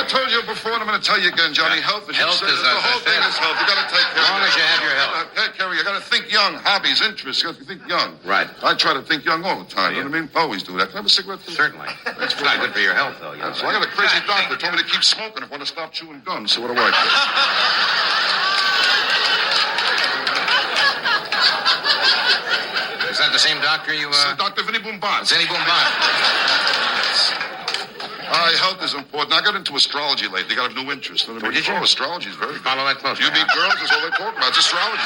told you before, and I'm going to tell you again, Johnny. Health is the whole thing is health. You got to take care of it. As long as you have your health. Take care of it. You got to think young. Hobbies, interests. You got to think young. Right. I try to think young all the time. You know what I mean? Always do that. Can I have a cigarette? Certainly. It's not good for your health, though. So I got a crazy doctor who told me to keep smoking if I want to stop chewing gum. So what do I do? Is that the same doctor you, Dr. Vinny Boomban. Vinny Boomban. Health is important. I got into astrology lately. Got a new interest. Did you? Astrology is very good. Follow that closely. You meet girls, that's all they talk about. It's astrology.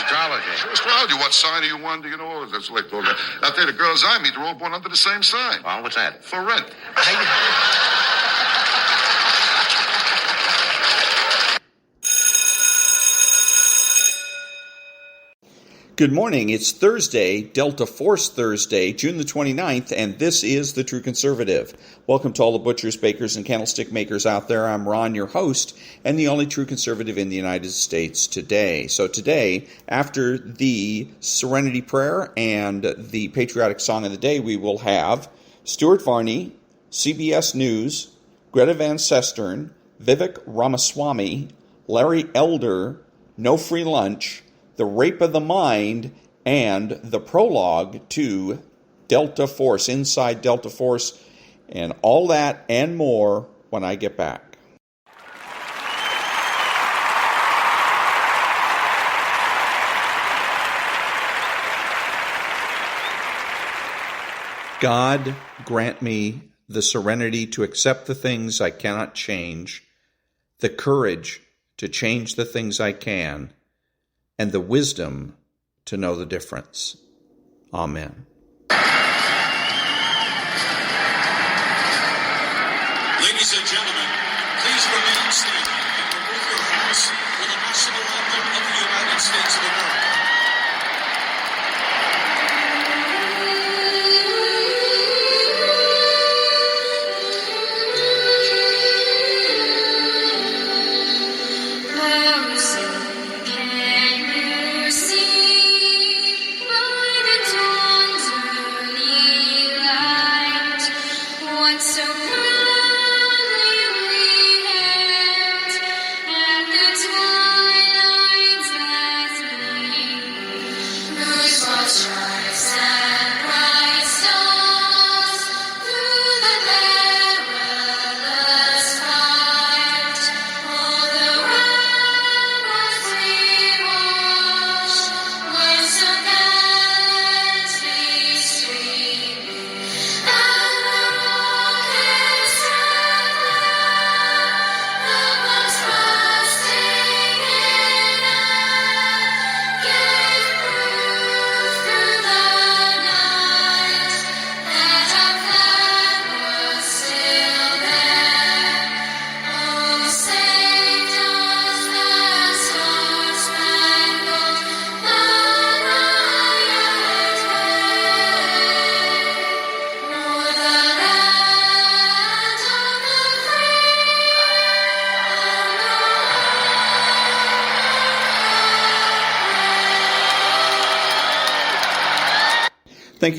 Sure, astrology. What sign are you under? You know, that's what they talk about. I tell you, the girls I meet, they're all born under the same sign. Well, what's that? For rent. Good morning. It's Thursday, Delta Force Thursday, June the 29th, and this is The True Conservative. Welcome to all the butchers, bakers, and candlestick makers out there. I'm Ron, your host, and the only true conservative in the United States today. So today, after the Serenity Prayer and the patriotic song of the day, we will have Stuart Varney, CBS News, Greta Van Sustern, Vivek Ramaswamy, Larry Elder, No Free Lunch, The Rape of the Mind, and the prologue to Delta Force, Inside Delta Force, and all that and more when I get back. God, grant me the serenity to accept the things I cannot change, the courage to change the things I can, and the wisdom to know the difference. Amen. Ladies and gentlemen, please remain standing and remove your hats for the national anthem of the United States of America.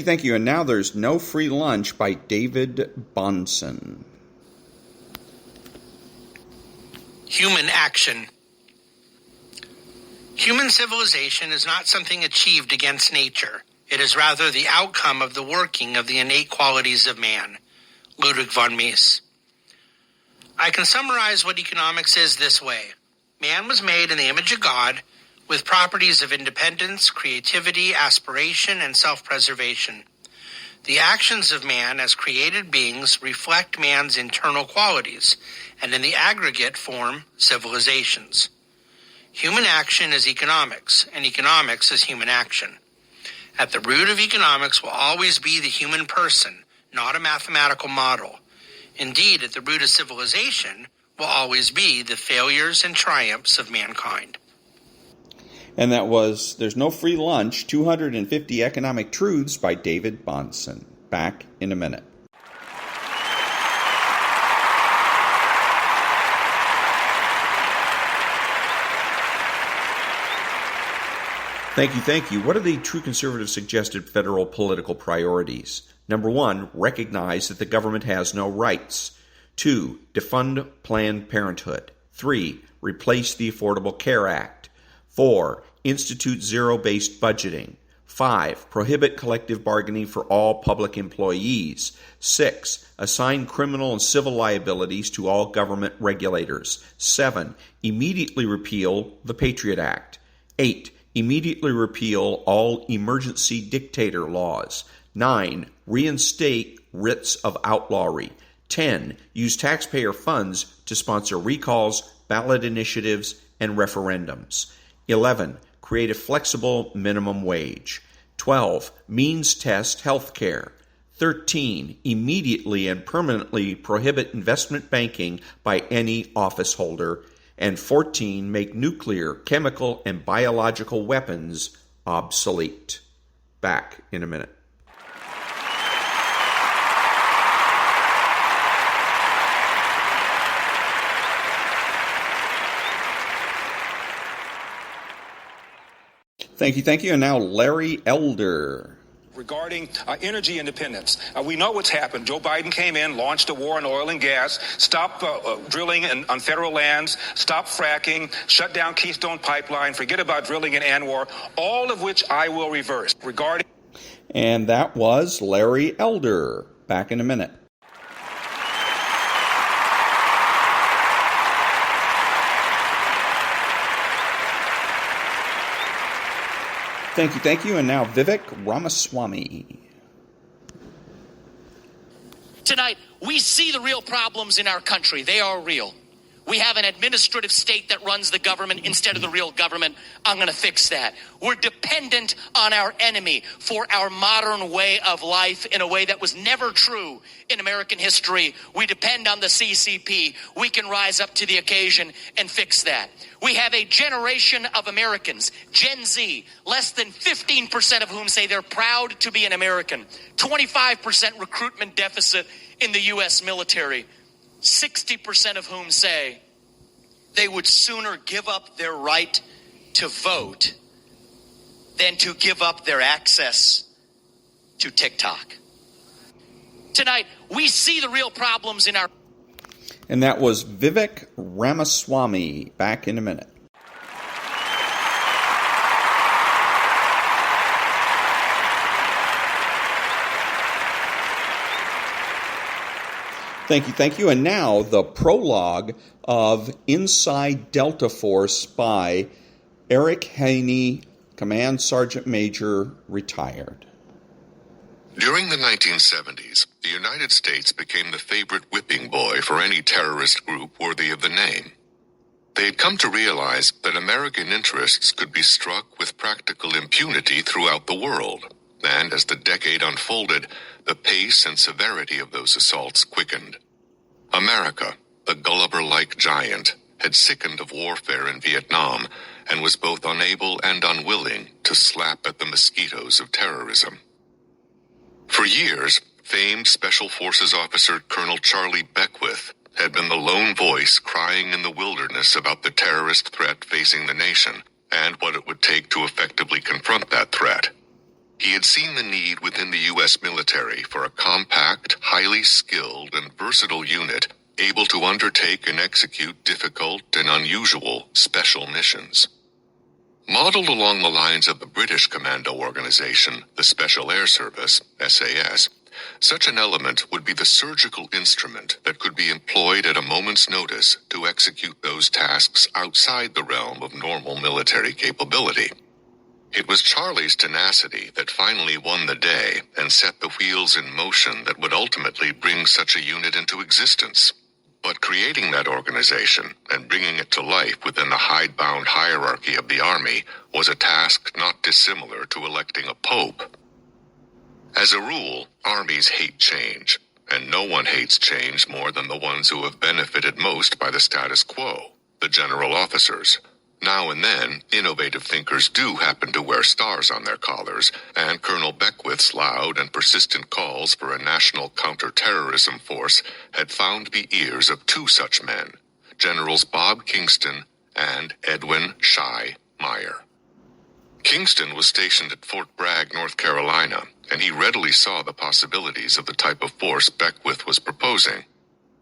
Thank you. And now there's No Free Lunch by David-Bahnsen. Human action. Human civilization is not something achieved against nature. It is rather the outcome of the working of the innate qualities of man. Ludwig von Mises. I can summarize what economics is this way. Man was made in the image of God, with properties of independence, creativity, aspiration, and self-preservation. The actions of man as created beings reflect man's internal qualities, and in the aggregate form civilizations. Human action is economics, and economics is human action. At the root of economics will always be the human person, not a mathematical model. Indeed, at the root of civilization will always be the failures and triumphs of mankind. And that was There's No Free Lunch, 250 Economic Truths by David-Bahnsen. Back in a minute. Thank you. What are the True Conservative suggested federal political priorities? Number one, recognize that the government has no rights. 2. Defund Planned Parenthood. 3. Replace the Affordable Care Act. 4. Institute zero-based budgeting. 5. Prohibit collective bargaining for all public employees. 6. Assign criminal and civil liabilities to all government regulators. 7. Immediately repeal the Patriot Act. 8. Immediately repeal all emergency dictator laws. 9. Reinstate writs of outlawry. 10. Use taxpayer funds to sponsor recalls, ballot initiatives, and referendums. 11. Create a flexible minimum wage. 12. Means test health care. 13. Immediately and permanently prohibit investment banking by any office holder. And 14. Make nuclear, chemical, and biological weapons obsolete. Back in a minute. Thank you. And now Larry Elder. Regarding energy independence, we know what's happened. Joe Biden came in, launched a war on oil and gas, stopped drilling on federal lands, stopped fracking, shut down Keystone Pipeline, forget about drilling in Anwar, all of which I will reverse. And that was Larry Elder. Back in a minute. Thank you. And now Vivek Ramaswamy. Tonight, we see the real problems in our country. They are real. We have an administrative state that runs the government instead of the real government. I'm going to fix that. We're dependent on our enemy for our modern way of life in a way that was never true in American history. We depend on the CCP. We can rise up to the occasion and fix that. We have a generation of Americans, Gen Z, less than 15% of whom say they're proud to be an American. 25% recruitment deficit in the U.S. military. 60% of whom say they would sooner give up their right to vote than to give up their access to TikTok. Tonight, we see the real problems in our... And that was Vivek Ramaswamy. Back in a minute. Thank you. And now the prologue of Inside Delta Force by Eric-haney, Command Sergeant Major, retired. During the 1970s, the United States became the favorite whipping boy for any terrorist group worthy of the name. They had come to realize that American interests could be struck with practical impunity throughout the world, and as the decade unfolded, the pace and severity of those assaults quickened. America, the Gulliver-like giant, had sickened of warfare in Vietnam and was both unable and unwilling to slap at the mosquitoes of terrorism. For years, famed Special Forces officer Colonel Charlie Beckwith had been the lone voice crying in the wilderness about the terrorist threat facing the nation and what it would take to effectively confront that threat. He had seen the need within the U.S. military for a compact, highly skilled, and versatile unit able to undertake and execute difficult and unusual special missions. Modeled along the lines of the British commando organization, the Special Air Service, SAS, such an element would be the surgical instrument that could be employed at a moment's notice to execute those tasks outside the realm of normal military capability. It was Charlie's tenacity that finally won the day and set the wheels in motion that would ultimately bring such a unit into existence. But creating that organization and bringing it to life within the hidebound hierarchy of the Army was a task not dissimilar to electing a pope. As a rule, armies hate change, and no one hates change more than the ones who have benefited most by the status quo, the general officers. Now and then, innovative thinkers do happen to wear stars on their collars, and Colonel Beckwith's loud and persistent calls for a national counterterrorism force had found the ears of two such men, Generals Bob Kingston and Edwin Shy Meyer. Kingston was stationed at Fort Bragg, North Carolina, and he readily saw the possibilities of the type of force Beckwith was proposing.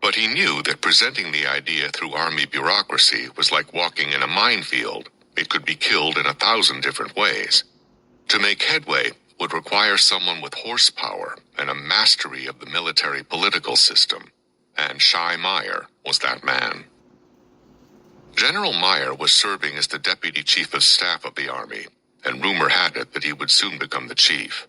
But he knew that presenting the idea through Army bureaucracy was like walking in a minefield. It could be killed in 1,000 different ways. To make headway would require someone with horsepower and a mastery of the military political system, and Shai Meyer was that man. General Meyer was serving as the Deputy Chief of Staff of the Army, and rumor had it that he would soon become the chief.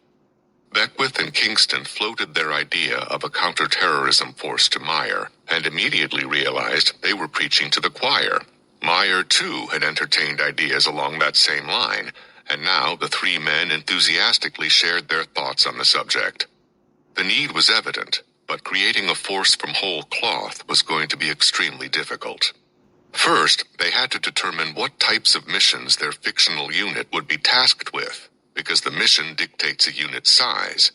Beckwith and Kingston floated their idea of a counterterrorism force to Meyer, and immediately realized they were preaching to the choir. Meyer, too, had entertained ideas along that same line, and now the three men enthusiastically shared their thoughts on the subject. The need was evident, but creating a force from whole cloth was going to be extremely difficult. First, they had to determine what types of missions their fictional unit would be tasked with, because the mission dictates a unit's size.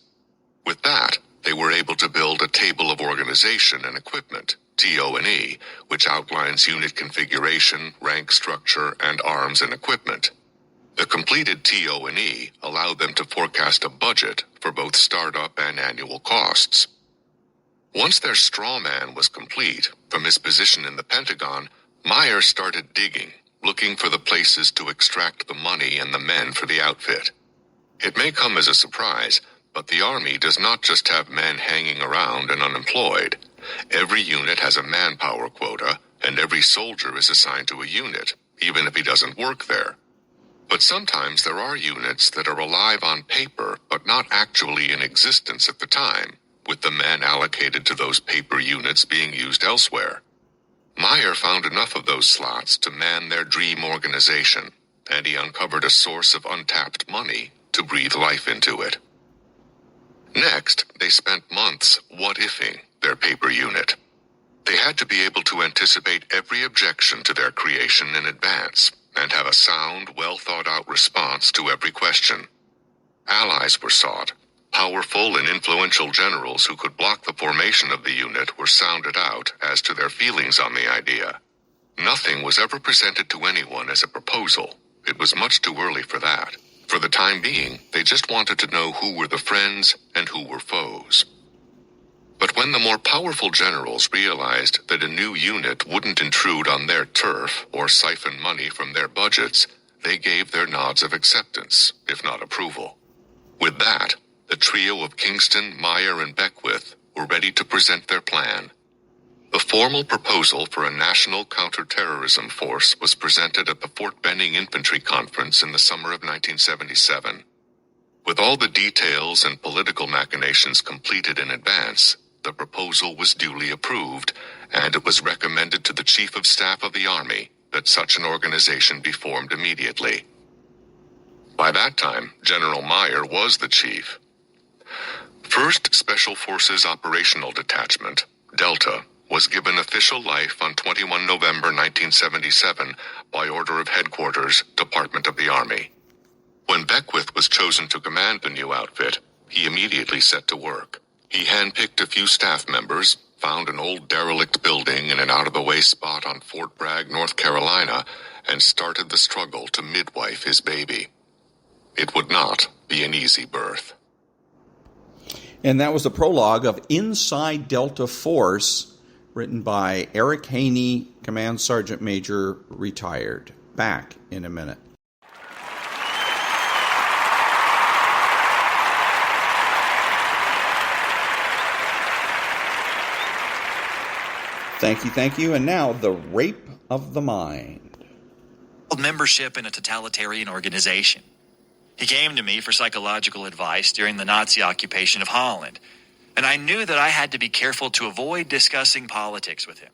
With that, they were able to build a table of organization and equipment, TO&E, which outlines unit configuration, rank structure, and arms and equipment. The completed TO&E allowed them to forecast a budget for both startup and annual costs. Once their straw man was complete, from his position in the Pentagon, Meyer started digging, looking for the places to extract the money and the men for the outfit. It may come as a surprise, but the Army does not just have men hanging around and unemployed. Every unit has a manpower quota, and every soldier is assigned to a unit, even if he doesn't work there. But sometimes there are units that are alive on paper, but not actually in existence at the time, with the men allocated to those paper units being used elsewhere. Meyer found enough of those slots to man their dream organization, and he uncovered a source of untapped money to breathe life into it. Next, they spent months what-ifing their paper unit. They had to be able to anticipate every objection to their creation in advance, and have a sound, well-thought-out response to every question. Allies were sought. Powerful and influential generals who could block the formation of the unit were sounded out as to their feelings on the idea. Nothing was ever presented to anyone as a proposal. It was much too early for that. For the time being, they just wanted to know who were the friends and who were foes. But when the more powerful generals realized that a new unit wouldn't intrude on their turf or siphon money from their budgets, they gave their nods of acceptance, if not approval. With that, the trio of Kingston, Meyer, and Beckwith were ready to present their plan. The formal proposal for a national counterterrorism force was presented at the Fort Benning Infantry Conference in the summer of 1977. With all the details and political machinations completed in advance, the proposal was duly approved, and it was recommended to the Chief of Staff of the Army that such an organization be formed immediately. By that time, General Meyer was the chief. 1st Special Forces Operational Detachment, Delta, was given official life on 21 November 1977 by order of Headquarters, Department of the Army. When Beckwith was chosen to command the new outfit, he immediately set to work. He handpicked a few staff members, found an old derelict building in an out-of-the-way spot on Fort Bragg, North Carolina, and started the struggle to midwife his baby. It would not be an easy birth. And that was the prologue of Inside Delta Force, written by Eric-Haney, Command Sergeant Major, retired. Back in a minute. Thank you. And now, the rape of the mind. Membership in a totalitarian organization. He came to me for psychological advice during the Nazi occupation of Holland, and I knew that I had to be careful to avoid discussing politics with him.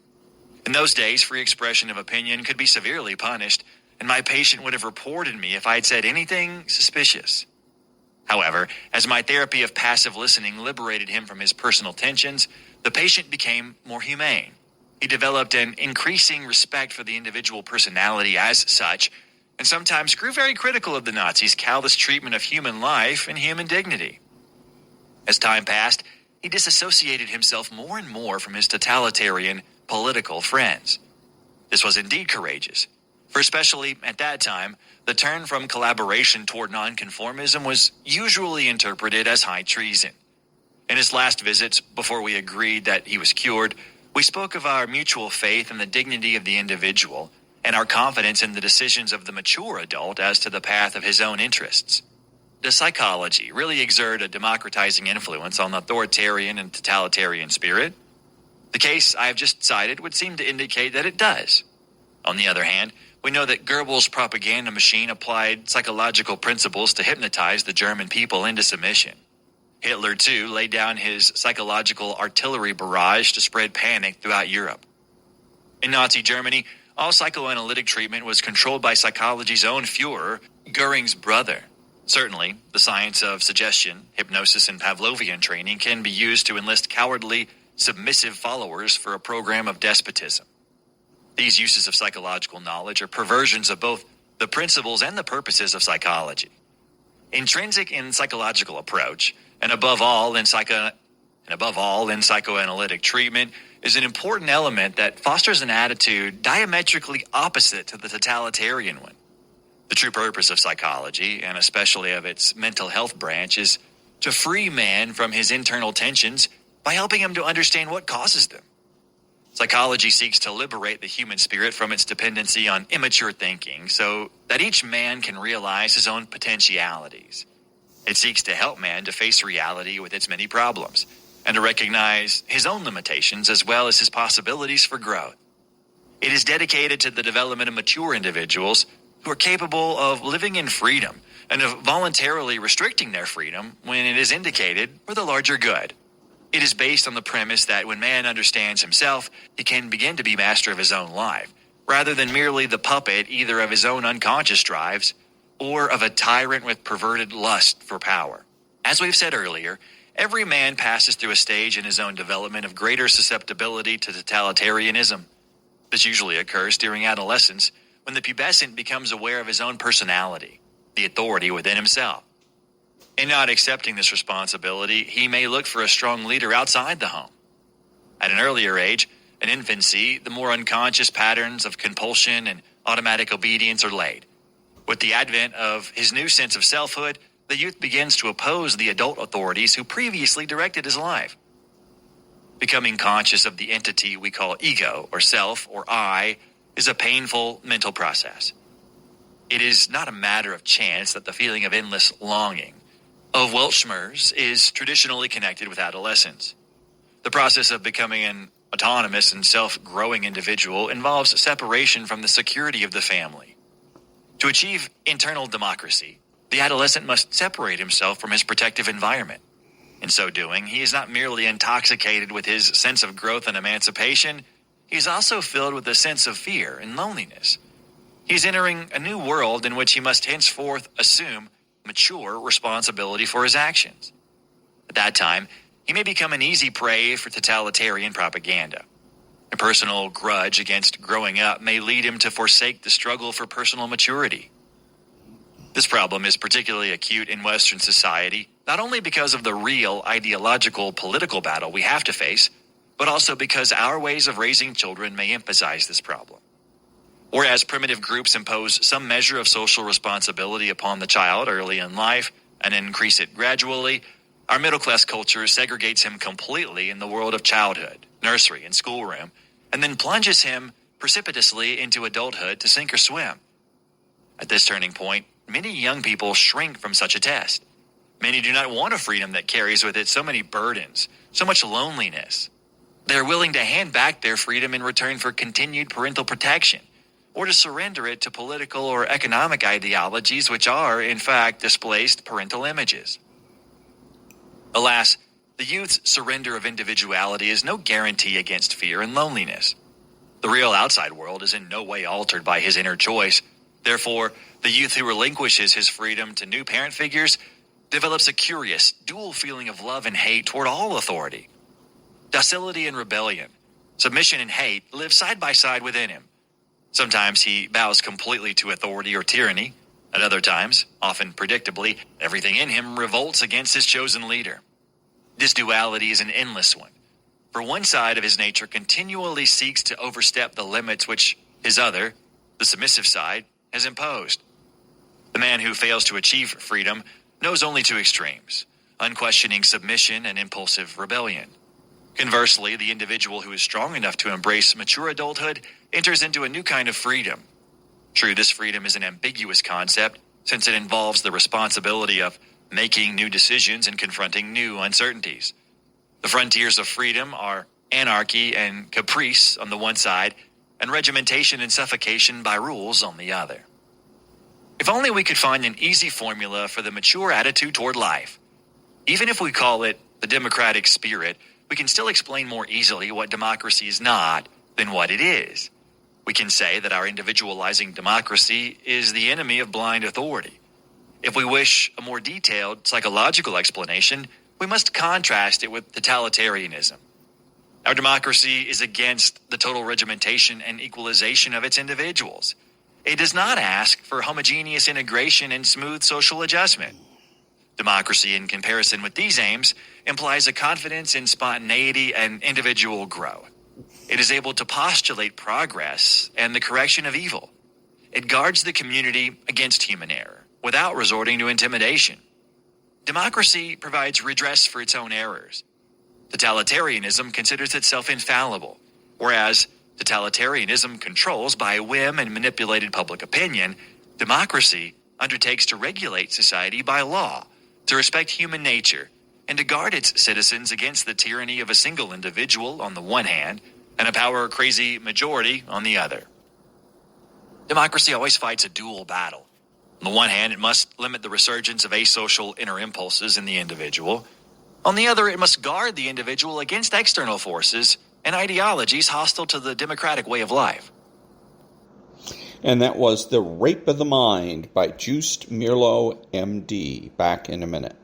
In those days, free expression of opinion could be severely punished, and my patient would have reported me if I had said anything suspicious. However, as my therapy of passive listening liberated him from his personal tensions, the patient became more humane. He developed an increasing respect for the individual personality as such, and sometimes grew very critical of the Nazis' callous treatment of human life and human dignity. As time passed, he disassociated himself more and more from his totalitarian political friends. This was indeed courageous, for especially at that time, the turn from collaboration toward nonconformism was usually interpreted as high treason. In his last visits, before we agreed that he was cured, We spoke of our mutual faith in the dignity of the individual and our confidence in the decisions of the mature adult as to the path of his own interests. Does psychology really exert a democratizing influence on the authoritarian and totalitarian spirit? The case I have just cited would seem to indicate that it does. On the other hand, we know that Goebbels' propaganda machine applied psychological principles to hypnotize the German people into submission. Hitler, too, laid down his psychological artillery barrage to spread panic throughout Europe. In Nazi Germany, all psychoanalytic treatment was controlled by psychology's own Führer, Goering's brother. Certainly, the science of suggestion, hypnosis, and Pavlovian training can be used to enlist cowardly, submissive followers for a program of despotism. These uses of psychological knowledge are perversions of both the principles and the purposes of psychology. Intrinsic in psychological approach, and above all in psychoanalytic treatment, is an important element that fosters an attitude diametrically opposite to the totalitarian one. The true purpose of psychology, and especially of its mental health branch, is to free man from his internal tensions by helping him to understand what causes them. Psychology seeks to liberate the human spirit from its dependency on immature thinking so that each man can realize his own potentialities. It seeks to help man to face reality with its many problems and to recognize his own limitations as well as his possibilities for growth. It is dedicated to the development of mature individuals who are capable of living in freedom and of voluntarily restricting their freedom when it is indicated for the larger good. It is based on the premise that when man understands himself, he can begin to be master of his own life, rather than merely the puppet either of his own unconscious drives or of a tyrant with perverted lust for power. As we've said earlier, every man passes through a stage in his own development of greater susceptibility to totalitarianism. This usually occurs during adolescence, when the pubescent becomes aware of his own personality, the authority within himself. In not accepting this responsibility, he may look for a strong leader outside the home. At an earlier age, in infancy, the more unconscious patterns of compulsion and automatic obedience are laid. With the advent of his new sense of selfhood, the youth begins to oppose the adult authorities who previously directed his life. Becoming conscious of the entity we call ego, or self, or I, is a painful mental process. It is not a matter of chance that the feeling of endless longing of Weltschmerz is traditionally connected with adolescence. The process of becoming an autonomous and self-growing individual involves separation from the security of the family. To achieve internal democracy, the adolescent must separate himself from his protective environment. In so doing, he is not merely intoxicated with his sense of growth and emancipation, he is also filled with a sense of fear and loneliness. He is entering a new world in which he must henceforth assume mature responsibility for his actions. At that time, he may become an easy prey for totalitarian propaganda. A personal grudge against growing up may lead him to forsake the struggle for personal maturity. This problem is particularly acute in Western society, not only because of the real ideological political battle we have to face, but also because our ways of raising children may emphasize this problem. Whereas primitive groups impose some measure of social responsibility upon the child early in life and increase it gradually, our middle-class culture segregates him completely in the world of childhood, nursery, and schoolroom, and then plunges him precipitously into adulthood to sink or swim. At this turning point, many young people shrink from such a test. Many do not want a freedom that carries with it so many burdens, so much loneliness. They are willing to hand back their freedom in return for continued parental protection, or to surrender it to political or economic ideologies which are, in fact, displaced parental images. Alas, the youth's surrender of individuality is no guarantee against fear and loneliness. The real outside world is in no way altered by his inner choice. Therefore, the youth who relinquishes his freedom to new parent figures develops a curious, dual feeling of love and hate toward all authority. Docility and rebellion, submission and hate live side by side within him. Sometimes he bows completely to authority or tyranny. At other times, often predictably, everything in him revolts against his chosen leader. This duality is an endless one, for one side of his nature continually seeks to overstep the limits which his other, the submissive side, has imposed. The man who fails to achieve freedom knows only two extremes: unquestioning submission and impulsive rebellion. Conversely, the individual who is strong enough to embrace mature adulthood enters into a new kind of freedom. True, this freedom is an ambiguous concept, since it involves the responsibility of making new decisions and confronting new uncertainties. The frontiers of freedom are anarchy and caprice on the one side, and regimentation and suffocation by rules on the other. If only we could find an easy formula for the mature attitude toward life. Even if we call it the democratic spirit, we can still explain more easily what democracy is not than what it is. We can say that our individualizing democracy is the enemy of blind authority. If we wish a more detailed psychological explanation, we must contrast it with totalitarianism. Our democracy is against the total regimentation and equalization of its individuals. It does not ask for homogeneous integration and smooth social adjustment. Democracy, in comparison with these aims, implies a confidence in spontaneity and individual growth. It is able to postulate progress and the correction of evil. It guards the community against human error without resorting to intimidation. Democracy provides redress for its own errors. Totalitarianism considers itself infallible, whereas totalitarianism controls by whim and manipulated public opinion. Democracy undertakes to regulate society by law, to respect human nature, and to guard its citizens against the tyranny of a single individual on the one hand, and a power-crazy majority on the other. Democracy always fights a dual battle. On the one hand, it must limit the resurgence of asocial inner impulses in the individual. On the other, it must guard the individual against external forces and ideologies hostile to the democratic way of life. And that was The Rape of the Mind by Joost-Meerlo, M.D. Back in a minute.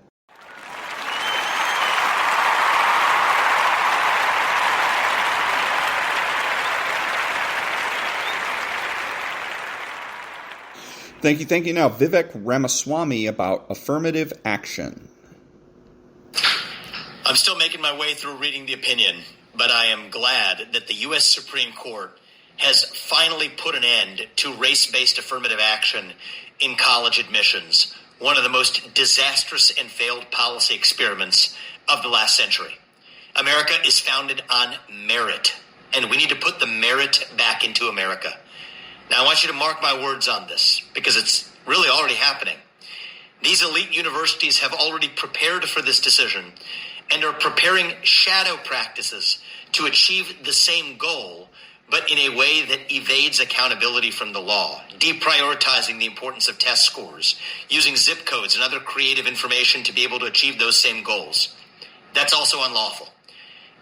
Thank you. Now, Vivek Ramaswamy about affirmative action. I'm still making my way through reading the opinion, but I am glad that the U.S. Supreme Court has finally put an end to race-based affirmative action in college admissions, one of the most disastrous and failed policy experiments of the last century. America is founded on merit, and we need to put the merit back into America. Now, I want you to mark my words on this, because it's really already happening. These elite universities have already prepared for this decision and are preparing shadow practices to achieve the same goal, but in a way that evades accountability from the law, deprioritizing the importance of test scores, using zip codes and other creative information to be able to achieve those same goals. That's also unlawful.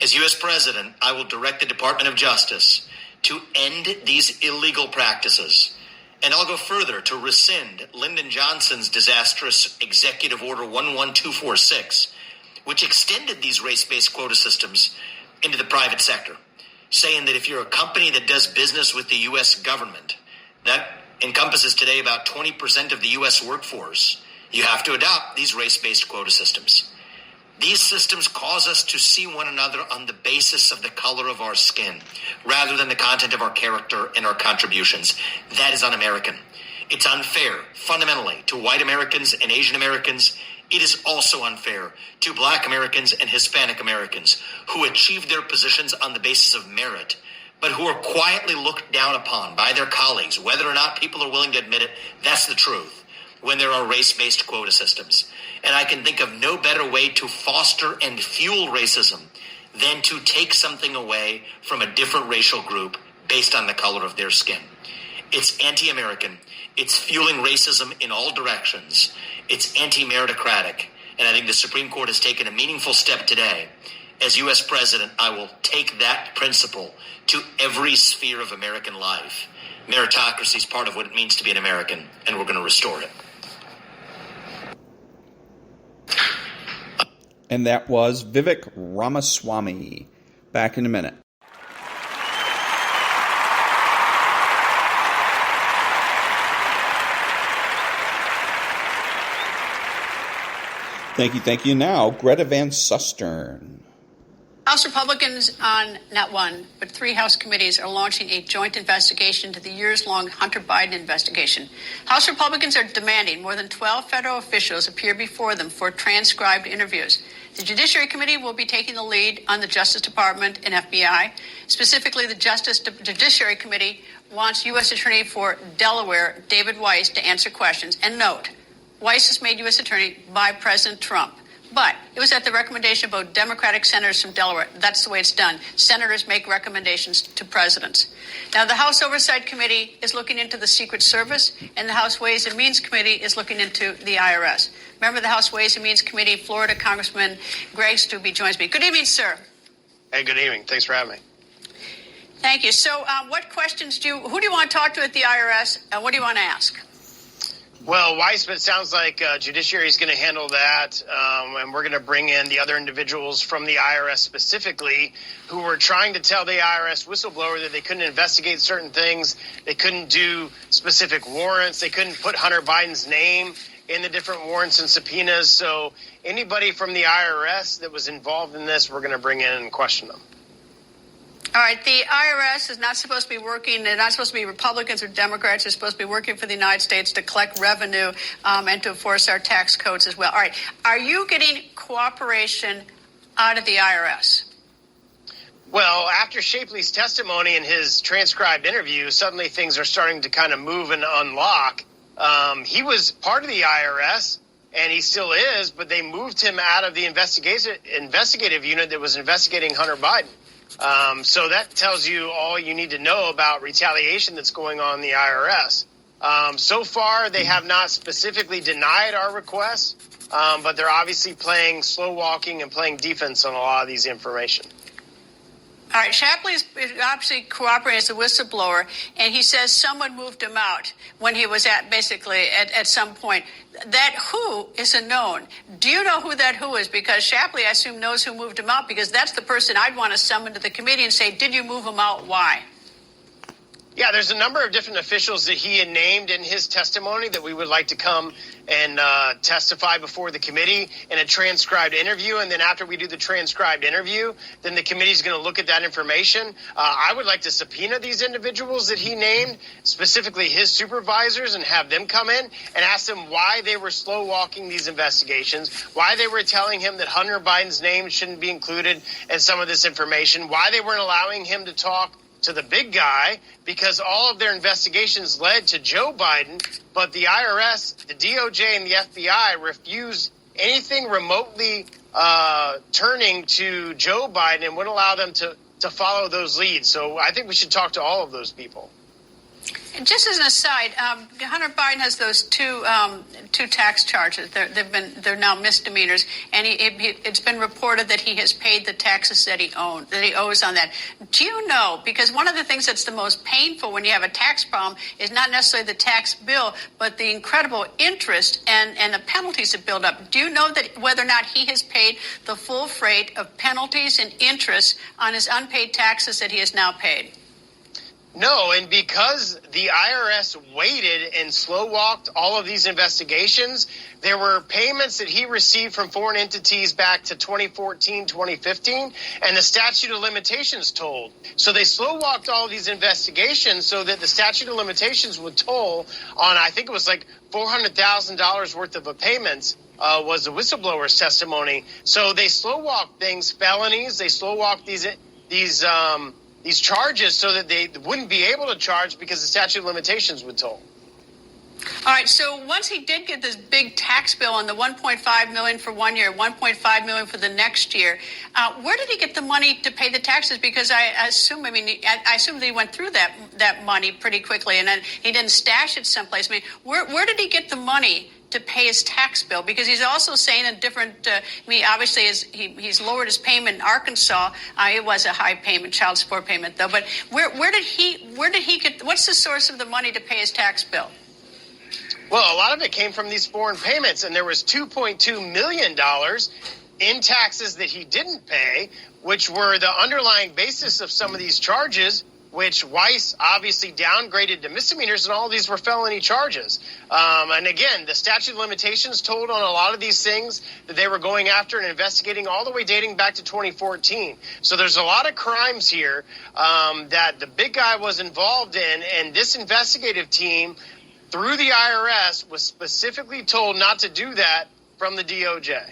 As U.S. President, I will direct the Department of Justice to end these illegal practices. And I'll go further to rescind Lyndon Johnson's disastrous Executive Order 11246, which extended these race-based quota systems into the private sector, saying that if you're a company that does business with the U.S. government, that encompasses today about 20% of the U.S. workforce, you have to adopt these race-based quota systems. These systems cause us to see one another on the basis of the color of our skin, rather than the content of our character and our contributions. That is un-American. It's unfair, fundamentally, to white Americans and Asian Americans. It is also unfair to Black Americans and Hispanic Americans who achieve their positions on the basis of merit, but who are quietly looked down upon by their colleagues, whether or not people are willing to admit it. That's the truth, when there are race-based quota systems. And I can think of no better way to foster and fuel racism than to take something away from a different racial group based on the color of their skin. It's anti-American. It's fueling racism in all directions. It's anti-meritocratic. And I think the Supreme Court has taken a meaningful step today. As U.S. President, I will take that principle to every sphere of American life. Meritocracy is part of what it means to be an American, and we're going to restore it. And that was Vivek Ramaswamy. Back in a minute. Thank you. Now, Greta Van Sustern. House Republicans on not one, but 3 House committees are launching a joint investigation into the years-long Hunter Biden investigation. House Republicans are demanding more than 12 federal officials appear before them for transcribed interviews. The Judiciary Committee will be taking the lead on the Justice Department and FBI. Specifically, the Judiciary Committee wants U.S. Attorney for Delaware, David Weiss, to answer questions. And note, Weiss is made U.S. Attorney by President Trump. But it was at the recommendation of both Democratic senators from Delaware. That's the way it's done. Senators make recommendations to presidents. Now, the House Oversight Committee is looking into the Secret Service, and the House Ways and Means Committee is looking into the IRS. Member of the House Ways and Means Committee, Florida Congressman Greg Steube joins me. Good evening, sir. Hey, good evening. Thanks for having me. Thank you. So what questions who do you want to talk to at the IRS, and what do you want to ask? Well, Weissman, it sounds like Judiciary is going to handle that, and we're going to bring in the other individuals from the IRS specifically who were trying to tell the IRS whistleblower that they couldn't investigate certain things, they couldn't do specific warrants, they couldn't put Hunter Biden's name in the different warrants and subpoenas. So anybody from the IRS that was involved in this, we're going to bring in and question them. All right, the IRS is not supposed to be working. They're not supposed to be Republicans or Democrats. They're supposed to be working for the United States to collect revenue and to enforce our tax codes as well. All right, are you getting cooperation out of the IRS? Well, after Shapley's testimony and his transcribed interview, suddenly things are starting to kind of move and unlock. He was part of the IRS, and he still is, but they moved him out of the investigative unit that was investigating Hunter Biden. So that tells you all you need to know about retaliation that's going on in the IRS. So far, they have not specifically denied our requests, but they're obviously playing slow walking and playing defense on a lot of these information. All right, Shapley is obviously cooperating as a whistleblower, and he says someone moved him out when he was at some point. That who is a known. Do you know who that who is? Because Shapley, I assume, knows who moved him out, because that's the person I'd want to summon to the committee and say, did you move him out? Why? Yeah, there's a number of different officials that he had named in his testimony that we would like to come and testify before the committee in a transcribed interview. And then after we do the transcribed interview, then the committee is going to look at that information. I would like to subpoena these individuals that he named, specifically his supervisors, and have them come in and ask them why they were slow walking these investigations, why they were telling him that Hunter Biden's name shouldn't be included in some of this information, why they weren't allowing him to talk to the big guy, because all of their investigations led to Joe Biden, but the IRS, the DOJ, and the FBI refused anything remotely turning to Joe Biden and wouldn't allow them to follow those leads. So I think we should talk to all of those people. And just as an aside, Hunter Biden has those two tax charges. They're now misdemeanors, and it's been reported that he has paid the taxes that he owes on that. Do you know? Because one of the things that's the most painful when you have a tax problem is not necessarily the tax bill, but the incredible interest and the penalties that build up. Do you know that whether or not he has paid the full freight of penalties and interest on his unpaid taxes that he has now paid? No, and because the IRS waited and slow-walked all of these investigations, there were payments that he received from foreign entities back to 2014, 2015, and the statute of limitations tolled. So they slow-walked all of these investigations so that the statute of limitations would toll on, I think it was like $400,000 worth of payments. Was the whistleblower's testimony. So they slow-walked things, felonies, they slow-walked these charges so that they wouldn't be able to charge because the statute of limitations would toll. All right, so once he did get this big tax bill on the $1.5 million for 1 year, $1.5 million for the next year, where did he get the money to pay the taxes? Because I assume that he went through that money pretty quickly, and then he didn't stash it someplace. I mean, where did he get the money to pay his tax bill? Because he's also saying a different, obviously he's lowered his payment in Arkansas. It was a high payment, child support payment though. But where did he get, what's the source of the money to pay his tax bill? Well, a lot of it came from these foreign payments, and there was $2.2 million in taxes that he didn't pay, which were the underlying basis of some of these charges, which Weiss obviously downgraded to misdemeanors, and all of these were felony charges. And again, the statute of limitations told on a lot of these things that they were going after and investigating all the way dating back to 2014. So there's a lot of crimes here that the big guy was involved in, and this investigative team, through the IRS, was specifically told not to do that from the DOJ.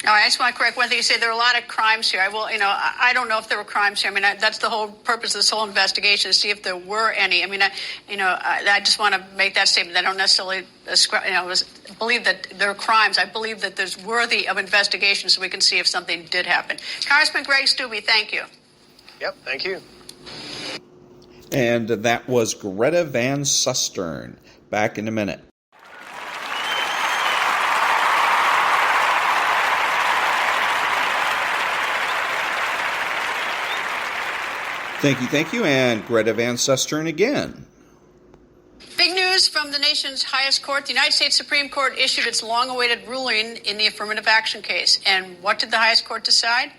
No, I just want to correct one thing. You say there are a lot of crimes here. I don't know if there were crimes here. That's the whole purpose of this whole investigation, to see if there were any. I just want to make that statement. I don't necessarily believe that there are crimes. I believe that there's worthy of investigation, so we can see if something did happen. Congressman Greg Steube, thank you. Yep, thank you. And that was Greta Van Sustern. Back in a minute. Thank you, and Greta Van Sustern again. Big news from the nation's highest court. The United States Supreme Court issued its long-awaited ruling in the affirmative action case. And what did the highest court decide?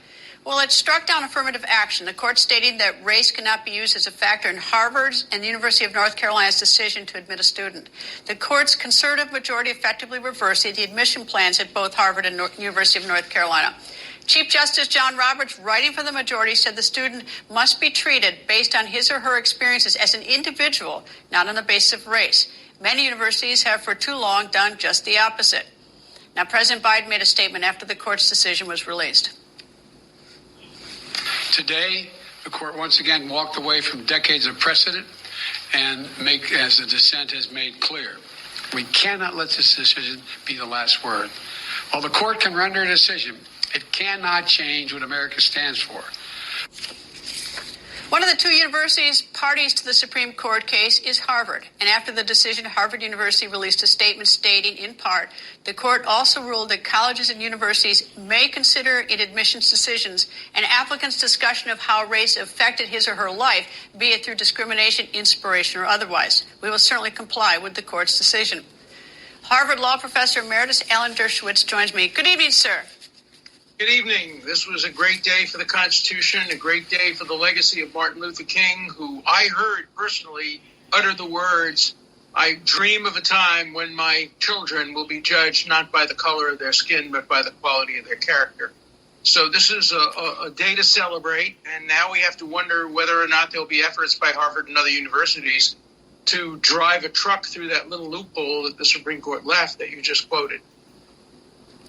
Well, it struck down affirmative action. The court stating that race cannot be used as a factor in Harvard's and the University of North Carolina's decision to admit a student. The court's conservative majority effectively reversed the admission plans at both Harvard and University of North Carolina. Chief Justice John Roberts, writing for the majority, said the student must be treated based on his or her experiences as an individual, not on the basis of race. Many universities have for too long done just the opposite. Now, President Biden made a statement after the court's decision was released. Today, the court once again walked away from decades of precedent and as the dissent has made clear, we cannot let this decision be the last word. While the court can render a decision, it cannot change what America stands for. One of the two universities parties to the Supreme Court case is Harvard. And after the decision, Harvard University released a statement stating, in part, the court also ruled that colleges and universities may consider in admissions decisions an applicant's discussion of how race affected his or her life, be it through discrimination, inspiration, or otherwise. We will certainly comply with the court's decision. Harvard Law Professor Emeritus Alan Dershowitz joins me. Good evening, sir. Good evening. This was a great day for the Constitution, a great day for the legacy of Martin Luther King, who I heard personally utter the words, I dream of a time when my children will be judged not by the color of their skin, but by the quality of their character. So this is a day to celebrate, and now we have to wonder whether or not there'll be efforts by Harvard and other universities to drive a truck through that little loophole that the Supreme Court left that you just quoted.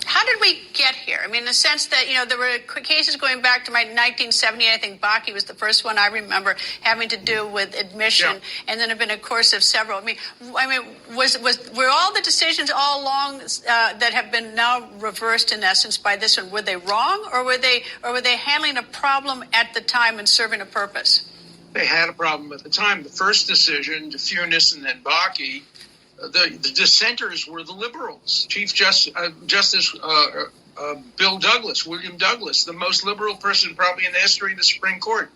How did we get here? In the sense that, there were cases going back to 1970. I think Bakke was the first one I remember having to do with admission. Yeah. And then there have been a course of several. Were all the decisions all along that have been now reversed in essence by this one, were they wrong, or were they handling a problem at the time and serving a purpose? They had a problem at the time. The first decision, DeFunis and then Bakke, the dissenters were the liberals. Chief Justice William Douglas, the most liberal person probably in the history of the Supreme Court,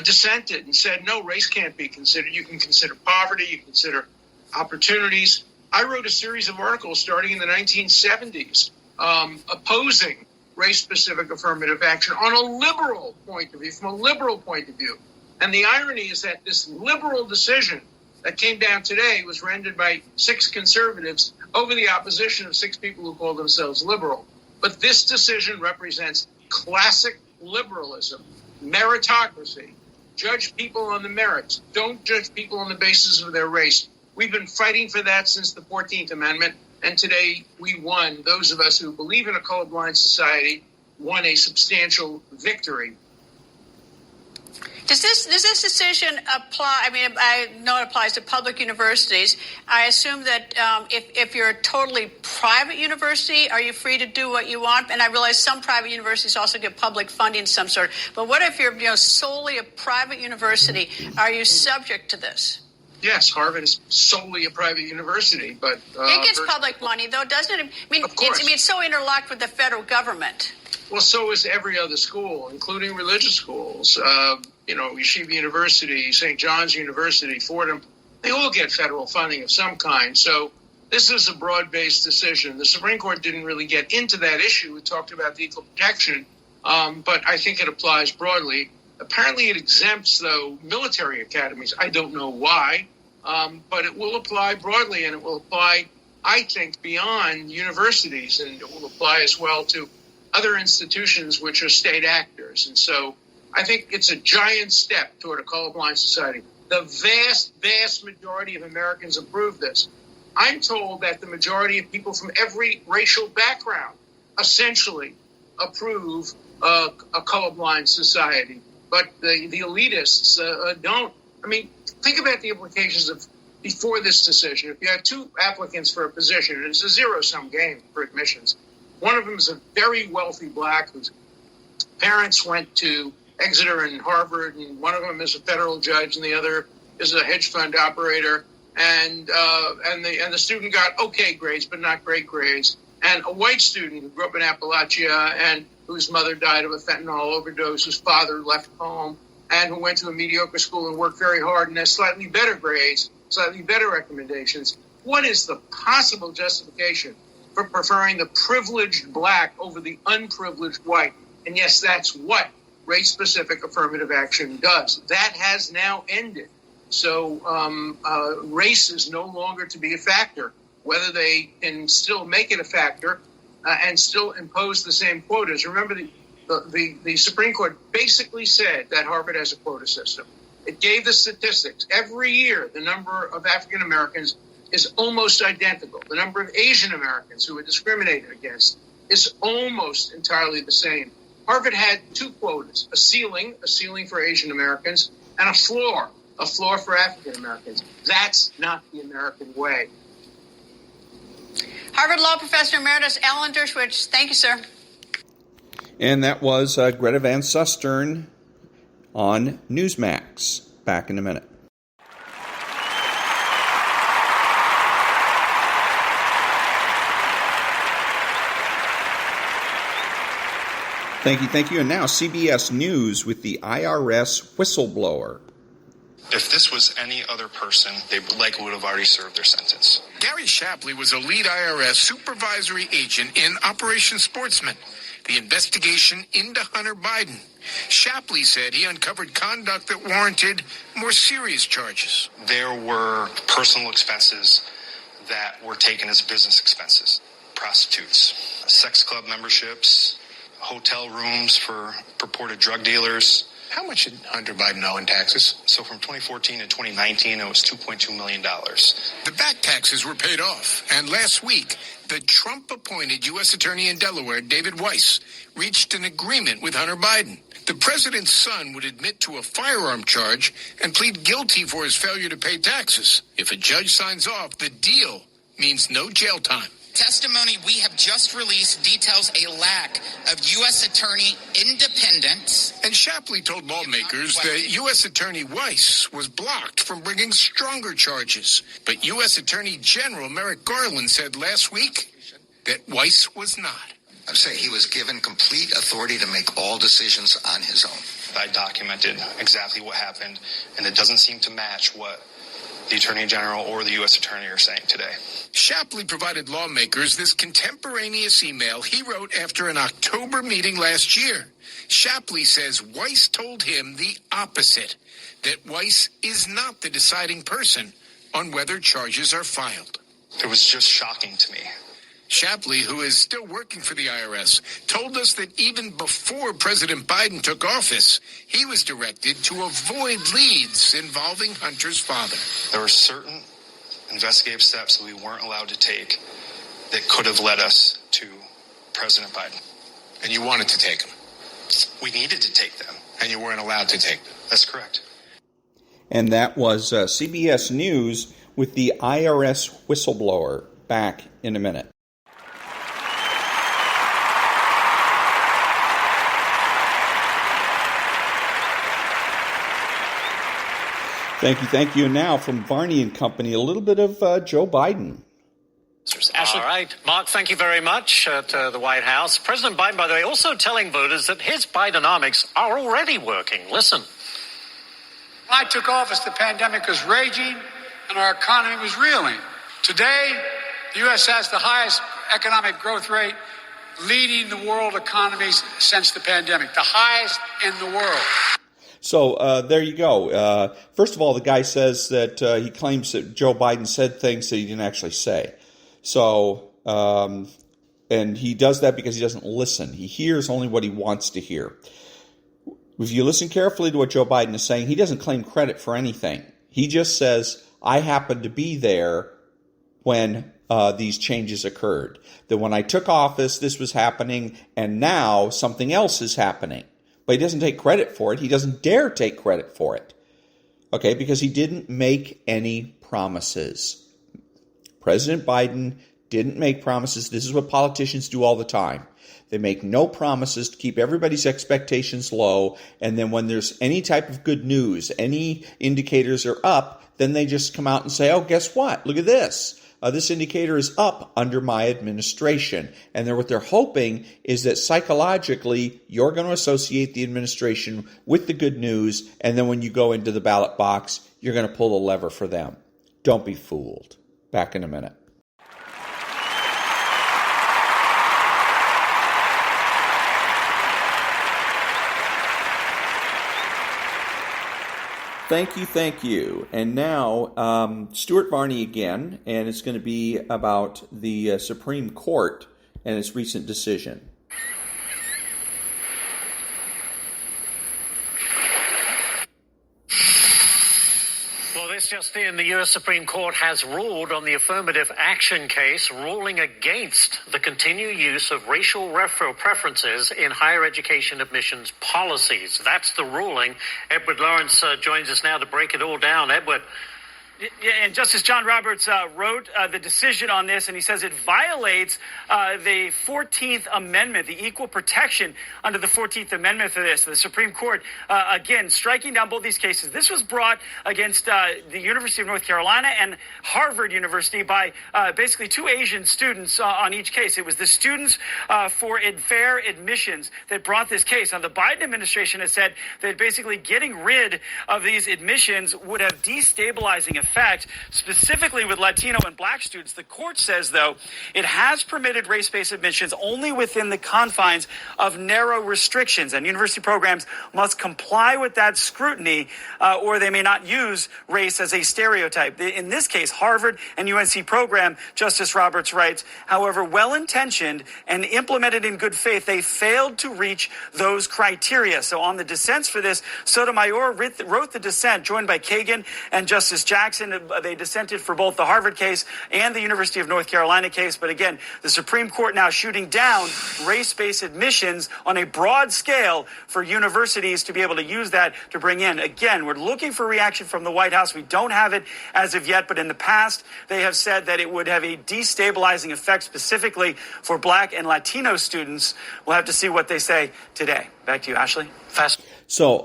dissented and said, no, race can't be considered. You can consider poverty, you can consider opportunities. I wrote a series of articles starting in the 1970s opposing race-specific affirmative action on a liberal point of view, from a liberal point of view. And the irony is that this liberal decision that came down today was rendered by 6 conservatives over the opposition of 6 people who call themselves liberal. But this decision represents classic liberalism, meritocracy. Judge people on the merits. Don't judge people on the basis of their race. We've been fighting for that since the 14th Amendment, and today we won. Those of us who believe in a colorblind society won a substantial victory. Does this decision apply? I know it applies to public universities. I assume that if you're a totally private university, are you free to do what you want? And I realize some private universities also get public funding of some sort. But what if you're solely a private university? Are you subject to this? Yes, Harvard is solely a private university, but it gets public money, though, doesn't it? Of course. It's so interlocked with the federal government. Well, so is every other school, including religious schools. Yeshiva University, St. John's University, Fordham, they all get federal funding of some kind. So this is a broad-based decision. The Supreme Court didn't really get into that issue. It talked about the equal protection, but I think it applies broadly. Apparently it exempts, though, military academies. I don't know why, but it will apply broadly, and it will apply, I think, beyond universities, and it will apply as well to other institutions which are state actors. And so I think it's a giant step toward a colorblind society. The vast, vast majority of Americans approve this. I'm told that the majority of people from every racial background essentially approve a colorblind society, but the elitists don't. I mean, think about the implications of before this decision. If you had two applicants for a position, and it's a zero-sum game for admissions. One of them is a very wealthy black whose parents went to Exeter and Harvard, and one of them is a federal judge, and the other is a hedge fund operator. And the student got okay grades, but not great grades. And a white student who grew up in Appalachia and whose mother died of a fentanyl overdose, whose father left home, and who went to a mediocre school and worked very hard and has slightly better grades, slightly better recommendations. What is the possible justification for preferring the privileged black over the unprivileged white? And yes, that's what race-specific affirmative action does. That has now ended. So race is no longer to be a factor. Whether they can still make it a factor and still impose the same quotas. Remember, the Supreme Court basically said that Harvard has a quota system. It gave the statistics. Every year, the number of African Americans is almost identical. The number of Asian Americans who are discriminated against is almost entirely the same. Harvard had two quotas, a ceiling for Asian Americans, and a floor for African Americans. That's not the American way. Harvard Law Professor Emeritus Alan Dershowitz. Thank you, sir. And that was Greta Van Sustern on Newsmax. Back in a minute. Thank you. And now CBS News with the IRS whistleblower. If this was any other person, they likely would have already served their sentence. Gary Shapley was a lead IRS supervisory agent in Operation Sportsman, the investigation into Hunter Biden. Shapley said he uncovered conduct that warranted more serious charges. There were personal expenses that were taken as business expenses. Prostitutes, sex club memberships, hotel rooms for purported drug dealers. How much did Hunter Biden owe in taxes? So from 2014 to 2019, it was $2.2 million. The back taxes were paid off. And last week, the Trump-appointed U.S. Attorney in Delaware, David Weiss, reached an agreement with Hunter Biden. The president's son would admit to a firearm charge and plead guilty for his failure to pay taxes. If a judge signs off, the deal means no jail time. Testimony we have just released details a lack of U.S. Attorney independence. And Shapley told lawmakers that U.S. Attorney Weiss was blocked from bringing stronger charges. But U.S. Attorney General Merrick Garland said last week that Weiss was not. I'm saying he was given complete authority to make all decisions on his own. I documented exactly what happened, and it doesn't seem to match what the Attorney General or the U.S. Attorney are saying today. Shapley provided lawmakers this contemporaneous email he wrote after an October meeting last year. Shapley says Weiss told him the opposite, that Weiss is not the deciding person on whether charges are filed. It was just shocking to me. Shapley, who is still working for the IRS, told us that even before President Biden took office, he was directed to avoid leads involving Hunter's father. There were certain investigative steps that we weren't allowed to take that could have led us to President Biden. And you wanted to take them? We needed to take them. And you weren't allowed to take them? That's correct. And that was CBS News with the IRS whistleblower. Back in a minute. Thank you. And now from Varney and Company, a little bit of Joe Biden. All right. Mark, thank you very much at the White House. President Biden, by the way, also telling voters that his Bidenomics are already working. Listen. When I took office, the pandemic was raging and our economy was reeling. Today, the U.S. has the highest economic growth rate, leading the world economies since the pandemic, the highest in the world. So there you go. First of all, the guy says that he claims that Joe Biden said things that he didn't actually say. So, and he does that because he doesn't listen. He hears only what he wants to hear. If you listen carefully to what Joe Biden is saying, he doesn't claim credit for anything. He just says, I happened to be there when these changes occurred. That when I took office, this was happening, and now something else is happening. But he doesn't take credit for it. He doesn't dare take credit for it. Okay, because he didn't make any promises. President Biden didn't make promises. This is what politicians do all the time. They make no promises to keep everybody's expectations low, and then when there's any type of good news, any indicators are up, then they just come out and say, oh, guess what? Look at this. This indicator is up under my administration. And then what they're hoping is that psychologically you're going to associate the administration with the good news, and then when you go into the ballot box, you're going to pull the lever for them. Don't be fooled. Back in a minute. Thank you. And now, Stuart Varney again, and it's going to be about the Supreme Court and its recent decision. Well, this just in, the U.S. Supreme Court has ruled on the affirmative action case, ruling against the continued use of racial preferences in higher education admissions policies. That's the ruling. Edward Lawrence joins us now to break it all down. Edward. Yeah, and Justice John Roberts wrote the decision on this, and he says it violates the 14th Amendment, the equal protection under the 14th Amendment for this. The Supreme Court, again, striking down both these cases. This was brought against the University of North Carolina and Harvard University by basically two Asian students on each case. It was the Students for Fair Admissions that brought this case. Now, the Biden administration has said that basically getting rid of these admissions would have destabilizing effects, specifically with Latino and Black students. The court says, though, it has permitted race-based admissions only within the confines of narrow restrictions, and university programs must comply with that scrutiny, or they may not use race as a stereotype. In this case, Harvard and UNC program, Justice Roberts writes, however well-intentioned and implemented in good faith, they failed to reach those criteria. So on the dissents for this, Sotomayor wrote the dissent, joined by Kagan and Justice Jackson. They dissented for both the Harvard case and the University of North Carolina case. But again, the Supreme Court now shooting down race-based admissions on a broad scale for universities to be able to use that to bring in. Again, we're looking for reaction from the White House. We don't have it as of yet, but in the past, they have said that it would have a destabilizing effect specifically for Black and Latino students. We'll have to see what they say today. Back to you, Ashley. So,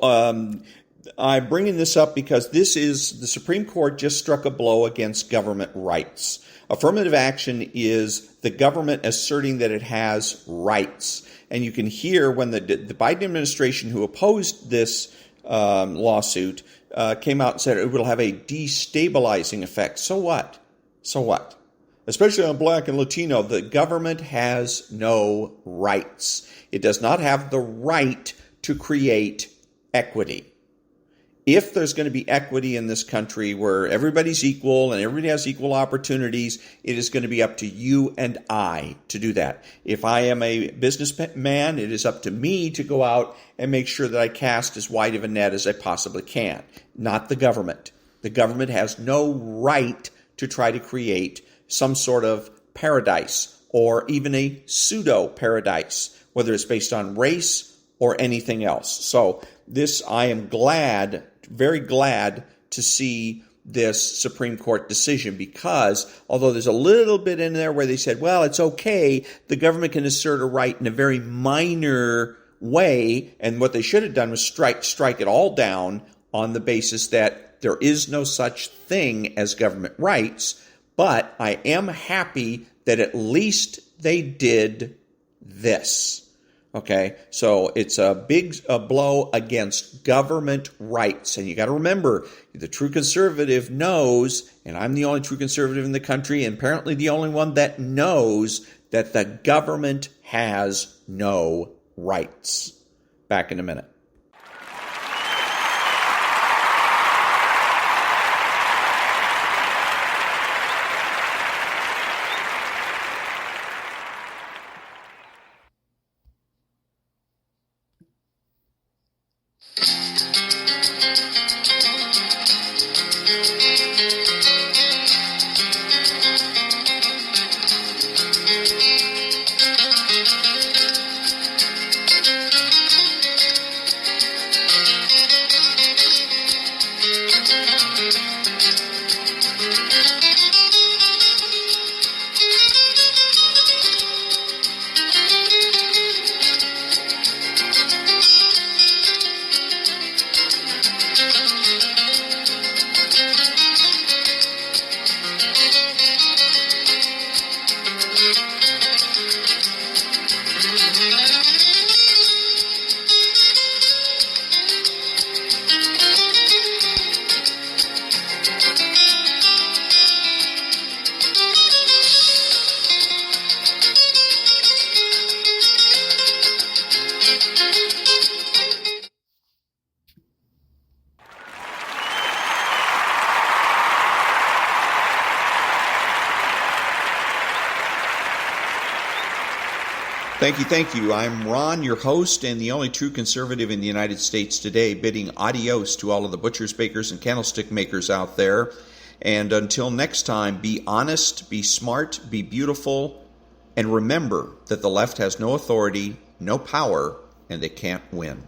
I'm bringing this up because the Supreme Court just struck a blow against government rights. Affirmative action is the government asserting that it has rights. And you can hear when the Biden administration, who opposed this lawsuit, came out and said it will have a destabilizing effect. So what? So what? Especially on Black and Latino, the government has no rights. It does not have the right to create equity. If there's going to be equity in this country where everybody's equal and everybody has equal opportunities, it is going to be up to you and I to do that. If I am a businessman, it is up to me to go out and make sure that I cast as wide of a net as I possibly can, not the government. The government has no right to try to create some sort of paradise or even a pseudo-paradise, whether it's based on race or anything else. So this, I am glad, very glad to see this Supreme Court decision, because although there's a little bit in there where they said, well, it's okay, the government can assert a right in a very minor way, and what they should have done was strike it all down on the basis that there is no such thing as government rights. But I am happy that at least they did this. Okay, so it's a big blow against government rights. And you got to remember, the true conservative knows, and I'm the only true conservative in the country, and apparently the only one that knows that the government has no rights. Back in a minute. Thank you. I'm Ron, your host, and the only true conservative in the United States today, bidding adios to all of the butchers, bakers, and candlestick makers out there. And until next time, be honest, be smart, be beautiful, and remember that the left has no authority, no power, and they can't win.